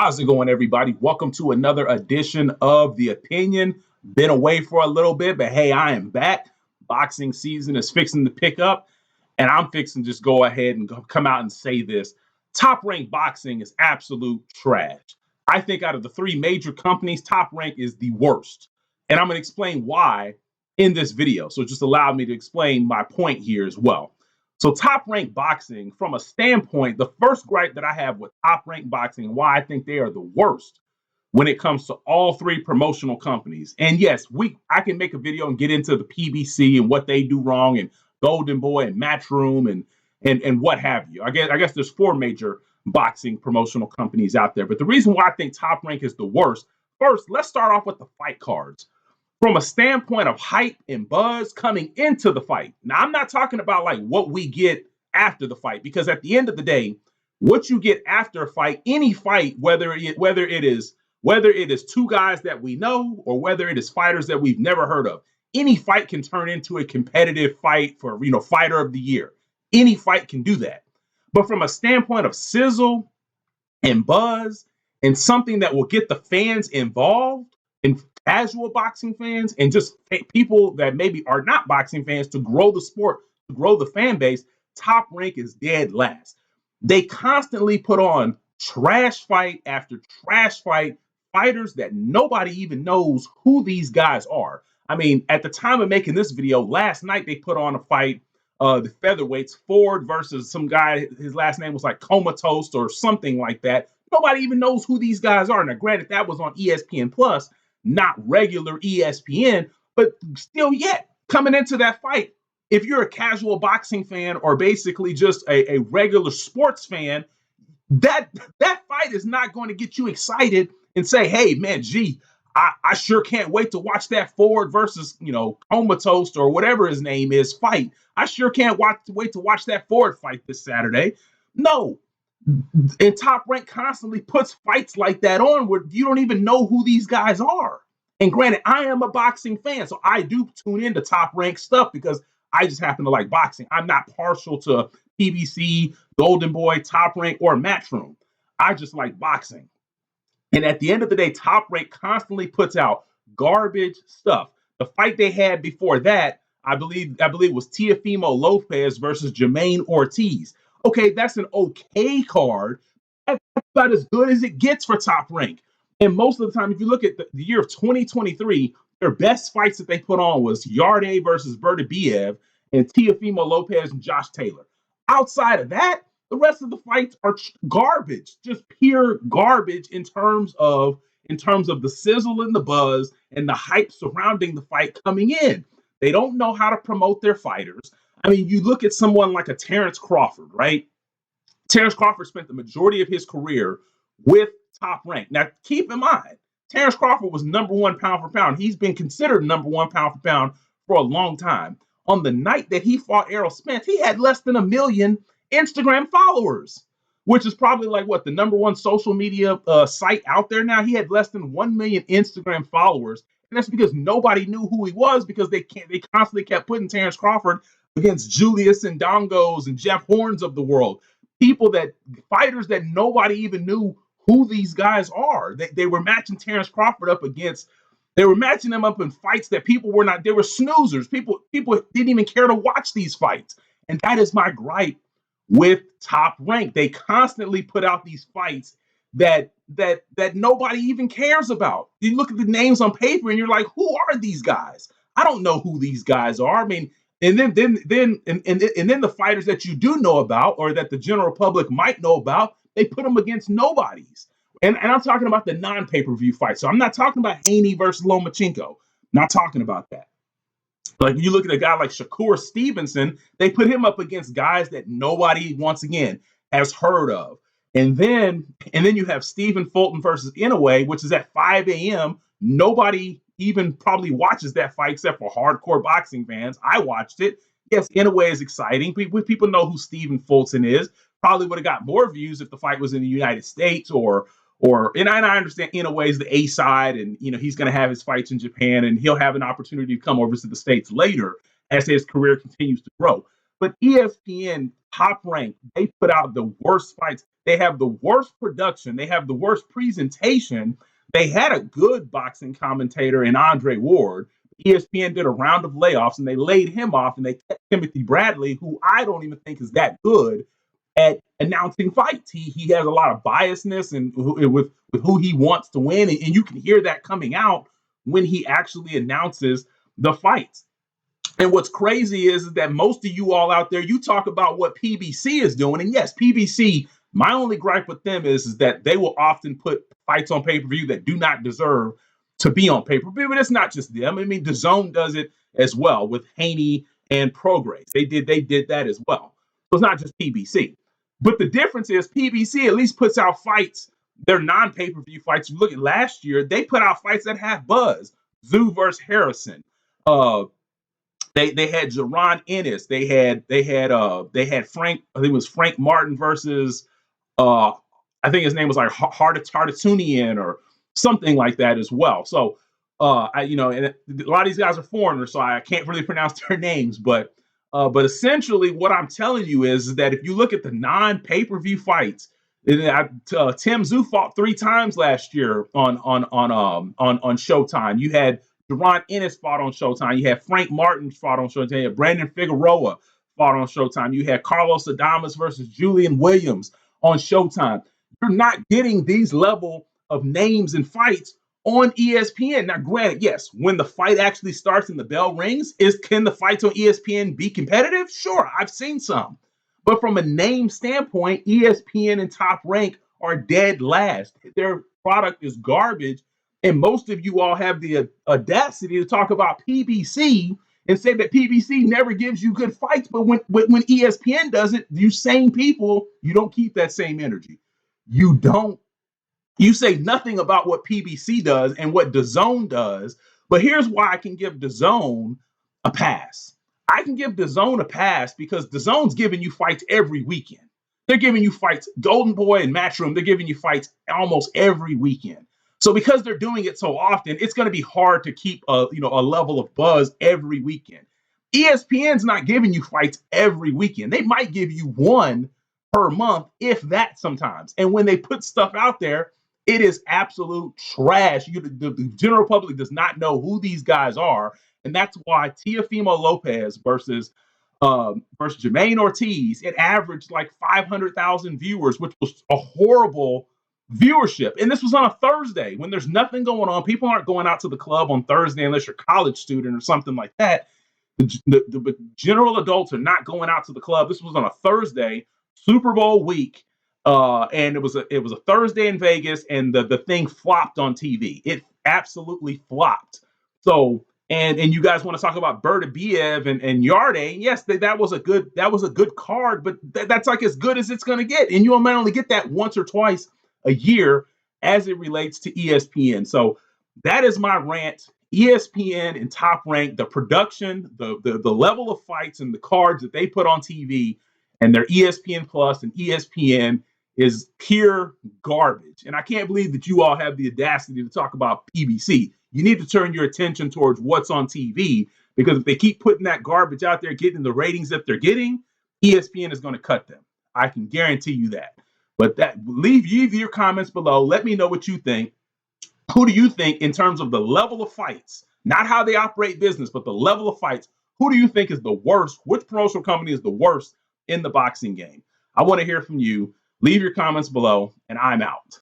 How's it going, everybody? Welcome to another edition of The Opinion. Been away for a little bit, but hey, I am back. Boxing season is fixing to pick up, and I'm fixing to just go ahead and come out and say this. Top Rank Boxing is absolute trash. I think out of the three major companies, Top Rank is the worst. And I'm going to explain why in this video. So just allow me to explain my point here as well. So Top Rank Boxing, from a standpoint, the first gripe that I have with Top Rank Boxing and why I think they are the worst when it comes to all three promotional companies. And yes, I can make a video and get into the PBC and what they do wrong, and Golden Boy and Matchroom and what have you. I guess there's four major boxing promotional companies out there. But the reason why I think Top Rank is the worst, first, let's start off with the fight cards. From a standpoint of hype and buzz coming into the fight. Now, I'm not talking about like what we get after the fight, because at the end of the day, what you get after a fight, any fight, whether it is two guys that we know or whether it is fighters that we've never heard of, any fight can turn into a competitive fight for, fighter of the year. Any fight can do that. But from a standpoint of sizzle and buzz and something that will get the fans involved, and casual boxing fans and just people that maybe are not boxing fans, to grow the sport, to grow the fan base, Top Rank is dead last. They constantly put on trash fight after trash fight, fighters that nobody even knows who these guys are. I mean, at the time of making this video, last night they put on a fight, the featherweights, Ford versus some guy, his last name was like Comatose or something like that. Nobody even knows who these guys are. Now, granted, that was on ESPN Plus, not regular ESPN, but still yet coming into that fight, if you're a casual boxing fan or basically just a regular sports fan, that fight is not going to get you excited and say, hey, man, I sure can't wait to watch that Ford versus, Comatose or whatever his name is fight. I sure can't wait to watch that Ford fight this Saturday. No. And Top Rank constantly puts fights like that on where you don't even know who these guys are. And granted, I am a boxing fan, so I do tune into Top Rank stuff because I just happen to like boxing. I'm not partial to PBC, Golden Boy, Top Rank, or Matchroom. I just like boxing. And at the end of the day, Top Rank constantly puts out garbage stuff. The fight they had before that, I believe was Teofimo Lopez versus Jermaine Ortiz. Okay, that's an okay card. That's about as good as it gets for Top Rank. And most of the time, if you look at the year of 2023, their best fights that they put on was Yarde versus Bertabiev and Teofimo Lopez and Josh Taylor. Outside of that, the rest of the fights are garbage, just pure garbage in terms of the sizzle and the buzz and the hype surrounding the fight coming in. They don't know how to promote their fighters. I mean, you look at someone like a Terrence Crawford, right? Terrence Crawford spent the majority of his career with Top Rank. Now, keep in mind, Terrence Crawford was number one pound for pound. He's been considered number one pound for pound for a long time. On the night that he fought Errol Spence, he had less than 1 million Instagram followers, which is probably like the number one social media site out there now. He had less than 1 million Instagram followers. And that's because nobody knew who he was, because they constantly kept putting Terrence Crawford against Julius and Dongos and Jeff Horns of the world. Fighters that nobody even knew who these guys are. They were matching Terrence Crawford up against, they were matching them up in fights that people were not, they were snoozers. People didn't even care to watch these fights. And that is my gripe with Top Rank. They constantly put out these fights that nobody even cares about. You look at the names on paper and you're like, who are these guys? I don't know who these guys are. I mean, and then the fighters that you do know about, or that the general public might know about, they put them against nobodies. And I'm talking about the non-pay-per-view fight. So I'm not talking about Haney versus Lomachenko. Not talking about that. Like, you look at a guy like Shakur Stevenson, they put him up against guys that nobody, once again, has heard of. And then you have Stephen Fulton versus Inoue, which is at 5 a.m. Nobody even probably watches that fight except for hardcore boxing fans. I watched it. Yes, Inoue is exciting. People know who Stephen Fulton is. Probably would have got more views if the fight was in the United States and I understand Inoue is the A side, and he's going to have his fights in Japan, and he'll have an opportunity to come over to the States later as his career continues to grow. But ESPN, Top Rank, they put out the worst fights. They have the worst production. They have the worst presentation. They had a good boxing commentator in Andre Ward. ESPN did a round of layoffs and they laid him off and they kept Timothy Bradley, who I don't even think is that good at announcing fights. He has a lot of biasness and with who he wants to win, and you can hear that coming out when he actually announces the fights. And what's crazy is that most of you all out there, you talk about what PBC is doing. And yes, PBC, my only gripe with them is that they will often put fights on pay-per-view that do not deserve to be on pay-per-view. But it's not just them. I mean, DAZN does it as well with Haney and Prograis. They did that as well. So it's not just PBC. But the difference is PBC at least puts out fights. They're non-pay-per-view fights. You look at last year, they put out fights that have buzz. Zoo versus Harrison. They had Jaron Ennis. They had Frank. I think it was Frank Martin versus I think his name was like Hardatunian or something like that as well. So and a lot of these guys are foreigners, so I can't really pronounce their names. But essentially, what I'm telling you is that if you look at the non-pay-per-view fights, Tim Tszyu fought 3 times last year on Showtime. You had Jaron Ennis fought on Showtime. You had Frank Martin fought on Showtime. You had Brandon Figueroa fought on Showtime. You had Carlos Adames versus Julian Williams on Showtime. You're not getting these level of names and fights on ESPN. Now, granted, yes, when the fight actually starts and the bell rings, can the fights on ESPN be competitive? Sure, I've seen some. But from a name standpoint, ESPN and Top Rank are dead last. Their product is garbage. And most of you all have the audacity to talk about PBC and say that PBC never gives you good fights. But when ESPN does it, you same people, you don't keep that same energy. You don't. You say nothing about what PBC does and what DAZN does. But here's why I can give DAZN a pass. I can give DAZN a pass because DAZN's giving you fights every weekend. They're giving you fights, Golden Boy and Matchroom, they're giving you fights almost every weekend. So because they're doing it so often, it's going to be hard to keep a level of buzz every weekend. ESPN's not giving you fights every weekend. They might give you one per month, if that sometimes. And when they put stuff out there, it is absolute trash. The general public does not know who these guys are. And that's why Teofimo Lopez versus Jermaine Ortiz, it averaged like 500,000 viewers, which was a horrible viewership. And this was on a Thursday when there's nothing going on. People aren't going out to the club on Thursday unless you're a college student or something like that. The general adults are not going out to the club. This was on a Thursday, Super Bowl week. And it was a Thursday in Vegas, and the thing flopped on TV. It absolutely flopped. So and you guys want to talk about Berdabiev and Yarde? Yes, that was a good card, but that's like as good as it's going to get. And you might only get that once or twice a year as it relates to ESPN. So that is my rant. ESPN and Top Rank, the production, the level of fights and the cards that they put on TV, and their ESPN Plus and ESPN is pure garbage. And I can't believe that you all have the audacity to talk about PBC. You need to turn your attention towards what's on TV, because if they keep putting that garbage out there, getting the ratings that they're getting, ESPN is going to cut them. I can guarantee you that. But leave your comments below. Let me know what you think. Who do you think, in terms of the level of fights, not how they operate business, but the level of fights, who do you think is the worst? Which promotional company is the worst in the boxing game? I want to hear from you. Leave your comments below, and I'm out.